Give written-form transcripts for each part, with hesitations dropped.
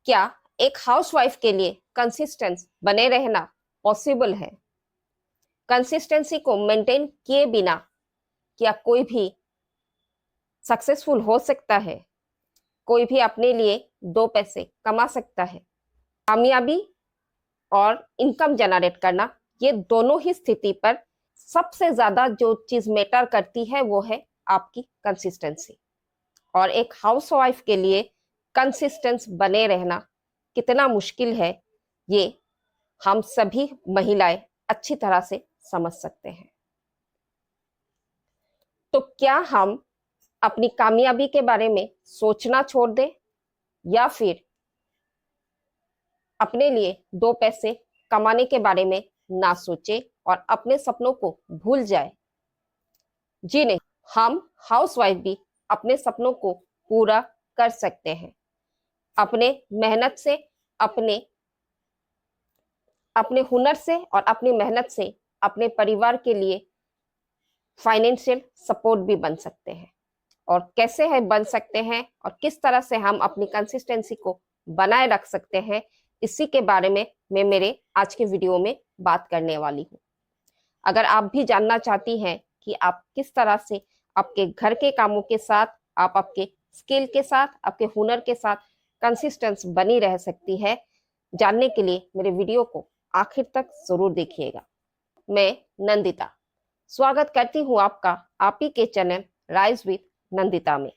क्या एक हाउसवाइफ के लिए कंसिस्टेंस बने रहना पॉसिबल है? कंसिस्टेंसी को मेंटेन किए बिना क्या कोई भी सक्सेसफुल हो सकता है? कोई भी अपने लिए दो पैसे कमा सकता है? कामयाबी और इनकम जनरेट करना, ये दोनों ही स्थिति पर सबसे ज्यादा जो चीज मैटर करती है वो है आपकी कंसिस्टेंसी। और एक हाउसवाइफ के लिए कंसिस्टेंस बने रहना कितना मुश्किल है, ये हम सभी महिलाएं अच्छी तरह से समझ सकते हैं। तो क्या हम अपनी कामयाबी के बारे में सोचना छोड़ दें, या फिर अपने लिए दो पैसे कमाने के बारे में ना सोचें और अपने सपनों को भूल जाए? जी नहीं, हम हाउसवाइफ भी अपने सपनों को पूरा कर सकते हैं। अपने मेहनत से, अपने अपने हुनर से और अपनी मेहनत से अपने परिवार के लिए फाइनेंशियल सपोर्ट भी बन सकते हैं। और कैसे है बन सकते हैं और किस तरह से हम अपनी कंसिस्टेंसी को बनाए रख सकते हैं, इसी के बारे में मैं मेरे आज के वीडियो में बात करने वाली हूँ। अगर आप भी जानना चाहती हैं कि आप किस तरह से आपके घर के कामों के साथ, आप आपके स्किल के साथ, आपके हुनर के साथ कंसिस्टेंस बनी रह सकती है, जानने के लिए मेरे वीडियो को आखिर तक जरूर देखिएगा। मैं नंदिता स्वागत करती हूँ आपका आप ही के चैनल राइज विद नंदिता में,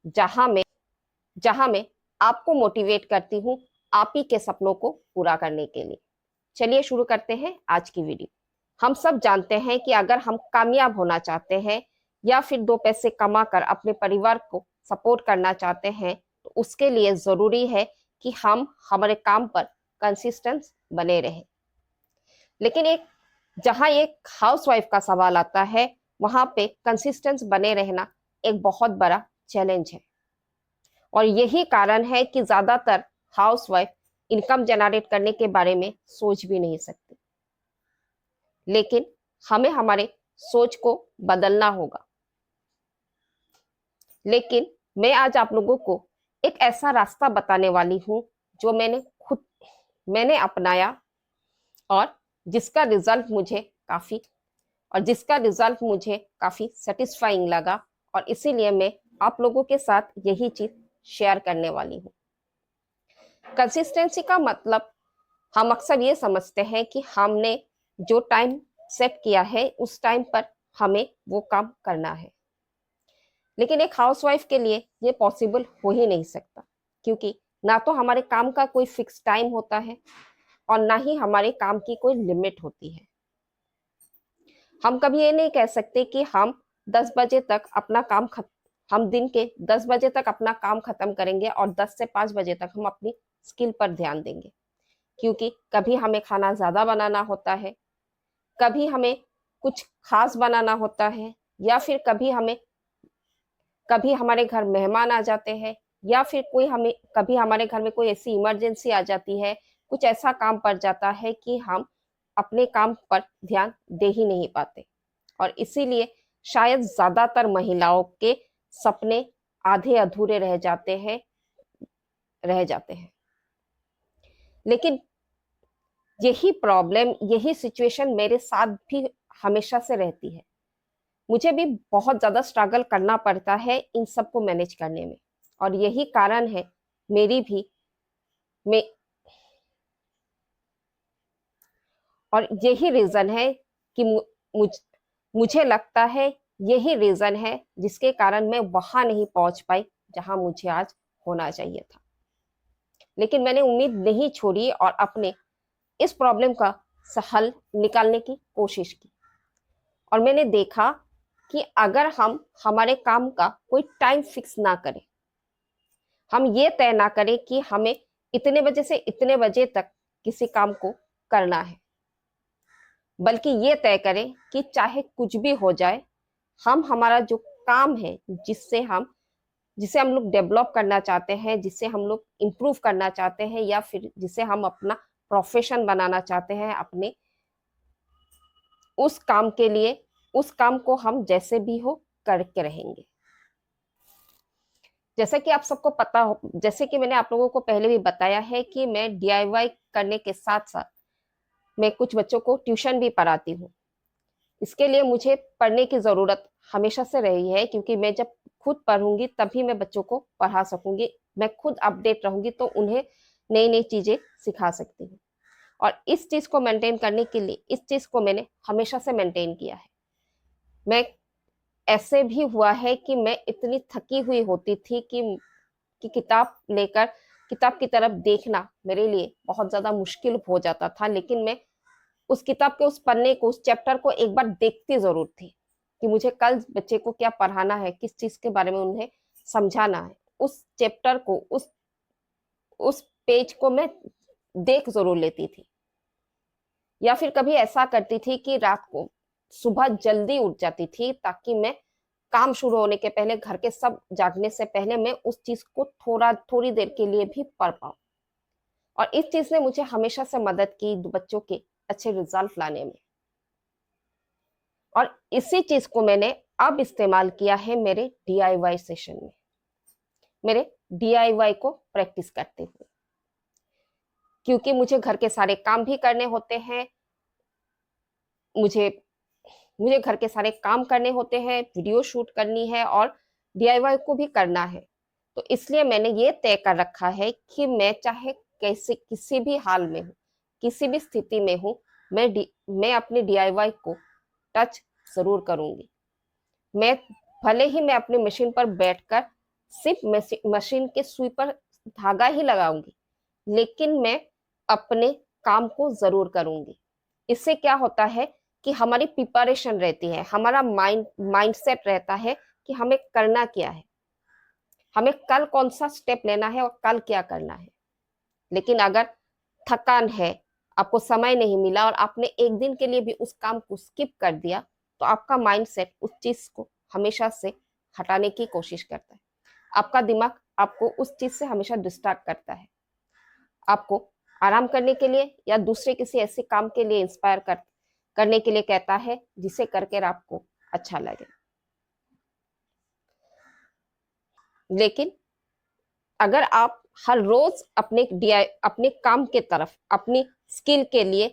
जहां मैं आपको मोटिवेट करती हूँ आप ही के सपनों को पूरा करने के लिए। चलिए शुरू करते हैं आज की वीडियो। हम सब जानते हैं कि अगर हम कामयाब होना चाहते हैं या फिर दो पैसे कमाकर अपने परिवार को सपोर्ट करना चाहते हैं, तो उसके लिए जरूरी है कि हम हमारे काम पर कंसिस्टेंस बने रहें। लेकिन जहां एक हाउसवाइफ का सवाल आता है, वहां पे कंसिस्टेंस बने रहना एक बहुत बड़ा चैलेंज है। और यही कारण है कि ज्यादातर हाउसवाइफ इनकम जनरेट करने के बारे में सोच भी नहीं सकती। लेकिन हमें हमारे सोच को बदलना होगा। लेकिन मैं आज आप लोगों को एक ऐसा रास्ता बताने वाली हूं जो मैंने अपनाया, और जिसका रिजल्ट मुझे काफी जिसका रिजल्ट मुझे काफी सेटिस्फाइंग लगा। और इसीलिए मैं आप लोगों के साथ यही चीज शेयर करने वाली हूँ। कंसिस्टेंसी का मतलब हम अक्सर ये समझते हैं कि हमने जो टाइम सेट किया है उस टाइम पर हमें वो काम करना है। लेकिन एक हाउसवाइफ के लिए ये पॉसिबल हो ही नहीं सकता, क्योंकि ना तो हमारे काम का कोई फिक्स टाइम होता है और ना ही हमारे काम की कोई लिमिट होती है। हम कभी ये नहीं कह सकते कि हम 10 बजे तक अपना काम खत्म हम दिन के 10 बजे तक अपना काम खत्म करेंगे और 10 से 5 बजे तक हम अपनी स्किल पर ध्यान देंगे। क्योंकि कभी हमें खाना ज्यादा बनाना होता है, कभी हमें कुछ खास बनाना होता है, या फिर कभी हमारे घर मेहमान आ जाते हैं, या फिर कभी हमारे घर में कोई ऐसी इमरजेंसी आ जाती है, कुछ ऐसा काम पड़ जाता है कि हम अपने काम पर ध्यान दे ही नहीं पाते। और इसीलिए शायद ज्यादातर महिलाओं के सपने आधे अधूरे रह जाते हैं। लेकिन यही सिचुएशन मेरे साथ भी हमेशा से रहती है। मुझे भी बहुत ज्यादा स्ट्रगल करना पड़ता है इन सबको मैनेज करने में। और यही कारण है मेरी भी मैं और यही रीजन है कि मुझ मुझे लगता है यही रीजन है जिसके कारण मैं वहां नहीं पहुंच पाई जहां मुझे आज होना चाहिए था। लेकिन मैंने उम्मीद नहीं छोड़ी और अपने इस प्रॉब्लम का हल निकालने की कोशिश की। और मैंने देखा कि अगर हम हमारे काम का कोई टाइम फिक्स ना करें, हम ये तय ना करें कि हमें इतने बजे से इतने बजे तक किसी काम को करना है, बल्कि ये तय करें कि चाहे कुछ भी हो जाए, हम हमारा जो काम है, जिसे हम लोग डेवलप करना चाहते हैं, जिसे हम लोग इम्प्रूव करना चाहते हैं, या फिर जिसे हम अपना प्रोफेशन बनाना चाहते हैं अपने, उस काम के लिए उस काम को हम जैसे भी हो करके रहेंगे। जैसे कि आप सबको पता हो, जैसे कि मैंने आप लोगों को पहले भी बताया है कि मैं डीआईवाई करने के साथ साथ मैं कुछ बच्चों को ट्यूशन भी पढ़ाती हूँ। इसके लिए मुझे पढ़ने की जरूरत हमेशा से रही है, क्योंकि मैं जब खुद पढ़ूंगी तभी मैं बच्चों को पढ़ा सकूंगी। मैं खुद अपडेट रहूंगी तो उन्हें नई नई चीजें सिखा सकती हूँ। और इस चीज को मेंटेन करने के लिए इस चीज को मैंने हमेशा से मेंटेन किया है। मैं ऐसे भी हुआ है कि मैं इतनी थकी हुई होती थी कि किताब लेकर किताब की तरफ देखना मेरे लिए बहुत ज्यादा मुश्किल हो जाता था, लेकिन मैं उस किताब के उस पन्ने को, उस चैप्टर को एक बार देखती जरूर थी कि मुझे कल बच्चे को क्या पढ़ाना है, किस चीज के बारे में उन्हें समझाना है। उस चैप्टर को, उस पेज को मैं देख जरूर लेती थी। या फिर कभी ऐसा करती थी कि रात को सुबह जल्दी उठ जाती थी ताकि मैं काम शुरू होने के पहले, घर के सब जागने से पहले, मैं उस चीज को थोड़ी देर के लिए भी पढ़ पाऊं। और इस चीज ने मुझे हमेशा से मदद की बच्चों के अच्छे रिजल्ट लाने में। और इसी चीज को मैंने अब इस्तेमाल किया है मेरे डीआईवाई सेशन में, मेरे डीआईवाई को प्रैक्टिस करते हुए। क्योंकि मुझे घर के सारे काम भी करने होते हैं, मुझे मुझे घर के सारे काम करने होते हैं, वीडियो शूट करनी है और डीआईवाई को भी करना है। तो इसलिए मैंने ये तय कर रखा है कि मैं चाहे कैसे, किसी भी हाल में हूँ, किसी भी स्थिति में हूँ, मैं अपने डीआईवाई को टच जरूर करूंगी। मैं भले ही मैं अपनी मशीन पर बैठकर सिर्फ मशीन के सुई पर धागा ही लगाऊंगी, लेकिन मैं अपने काम को जरूर करूंगी। इससे क्या होता है कि हमारी प्रिपरेशन रहती है, हमारा माइंडसेट रहता है कि हमें करना क्या है, हमें कल कौन सा स्टेप लेना है और कल क्या करना है। लेकिन अगर थकान है, आपको समय नहीं मिला और आपने एक दिन के लिए भी उस काम को स्किप कर दिया, तो आपका माइंडसेट उस चीज को हमेशा से हटाने की कोशिश करता है। आपका दिमाग आपको उस चीज से हमेशा डिस्ट्रैक्ट करता है, आपको आराम करने के लिए या दूसरे किसी ऐसे काम के लिए करने के लिए कहता है जिसे करके आपको अच्छा लगे। लेकिन अगर आप हर रोज अपने काम के तरफ, अपनी स्किल के लिए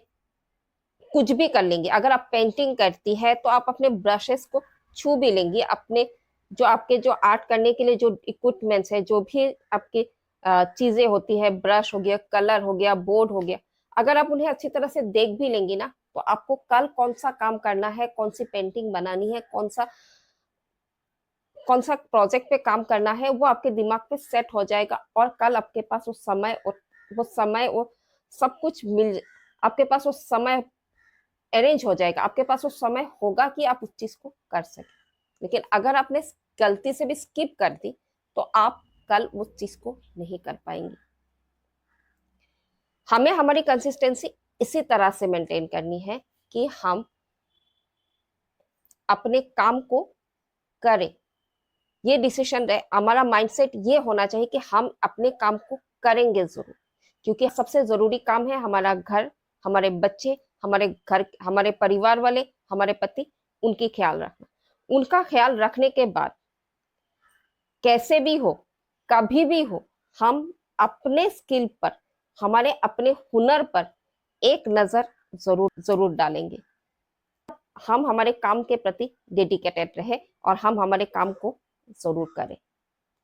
कुछ भी कर लेंगे, अगर आप पेंटिंग करती है तो आप अपने ब्रशेस को छू भी लेंगी, अपने जो आर्ट करने के लिए जो इक्विपमेंट्स है, जो भी आपकी चीजें होती है, ब्रश हो गया, कलर हो गया, बोर्ड हो गया, अगर आप उन्हें अच्छी तरह से देख भी लेंगी ना, तो आपको कल कौन सा काम करना है, कौन सी पेंटिंग बनानी है, कौन सा प्रोजेक्ट पे काम करना है, वो आपके दिमाग पे सेट हो जाएगा। और कल आपके पास वो सब कुछ आपके पास वो समय अरेंज हो जाएगा, आपके पास वो समय होगा कि आप उस चीज को कर सके। लेकिन अगर आपने गलती से भी स्किप कर दी तो आप कल उस चीज को नहीं कर पाएंगे। हमें हमारी कंसिस्टेंसी इसी तरह से मेंटेन करनी है कि हम अपने काम को करें। ये डिसीजन रहे, हमारा माइंडसेट ये होना चाहिए कि हम अपने काम को करेंगे जरूर, क्योंकि सबसे जरूरी काम है हमारा घर, हमारे बच्चे, हमारे परिवार वाले, हमारे पति, उनकी ख्याल रखना। उनका ख्याल रखने के बाद कैसे भी हो, कभी भी हो, हम अपने स्किल पर, हमारे अपने हुनर पर एक नजर जरूर जरूर डालेंगे। हम हमारे काम के प्रति डेडिकेटेड रहे और हम हमारे काम को जरूर करें।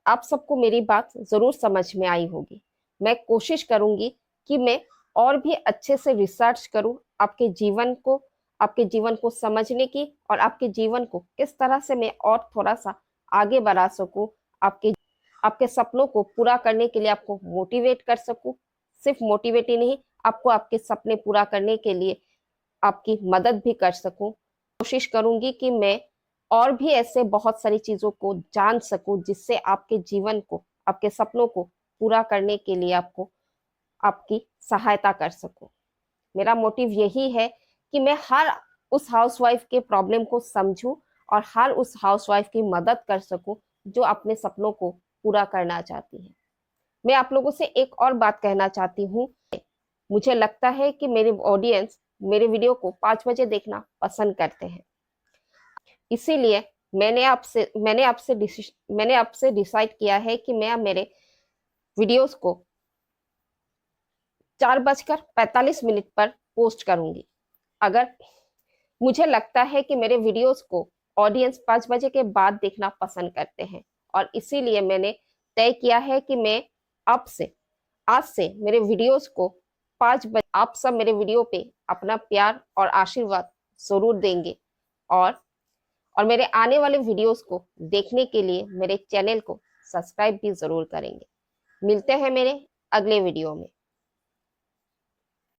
आप सबको मेरी बात जरूर समझ में आई होगी। मैं कोशिश करूंगी कि मैं और भी अच्छे से रिसर्च करूं, आपके जीवन को समझने की, और आपके जीवन को किस तरह से मैं और थोड़ा सा आगे बढ़ा सकूं, आपके आपके सपनों को पूरा करने के लिए आपको मोटिवेट कर सकूं। सिर्फ मोटिवेट ही नहीं, आपको आपके सपने पूरा करने के लिए आपकी मदद भी कर सकूं। कोशिश करूंगी कि मैं और भी ऐसे बहुत सारी चीजों को जान सकूं जिससे आपके जीवन को, आपके सपनों को पूरा करने के लिए आपको आपकी सहायता कर सकूं। मेरा मोटिव यही है कि मैं हर उस हाउसवाइफ के प्रॉब्लम को समझूं और हर उस हाउसवाइफ की मदद कर सकूं जो अपने सपनों को पूरा करना चाहती है। मैं आप लोगों से एक और बात कहना चाहती हूँ। मुझे लगता है कि मेरे ऑडियंस मेरे वीडियो को 5 बजे देखना पसंद करते हैं, इसीलिए मैंने आपसे डिसाइड किया है कि मैं अब मेरे वीडियोस को 4:45 पर पोस्ट करूंगी। अगर मुझे लगता है कि मेरे वीडियोस को ऑडियंस 5 बजे के बाद देखना पसंद करते हैं, और इसीलिए मैंने तय किया है कि मैं अब से आज से मेरे वीडियोस को 5 बजे, आप सब मेरे वीडियो पे अपना प्यार और आशीर्वाद जरूर देंगे, और मेरे आने वाले वीडियोस को देखने के लिए मेरे चैनल को सब्सक्राइब भी जरूर करेंगे। मिलते हैं मेरे अगले वीडियो में।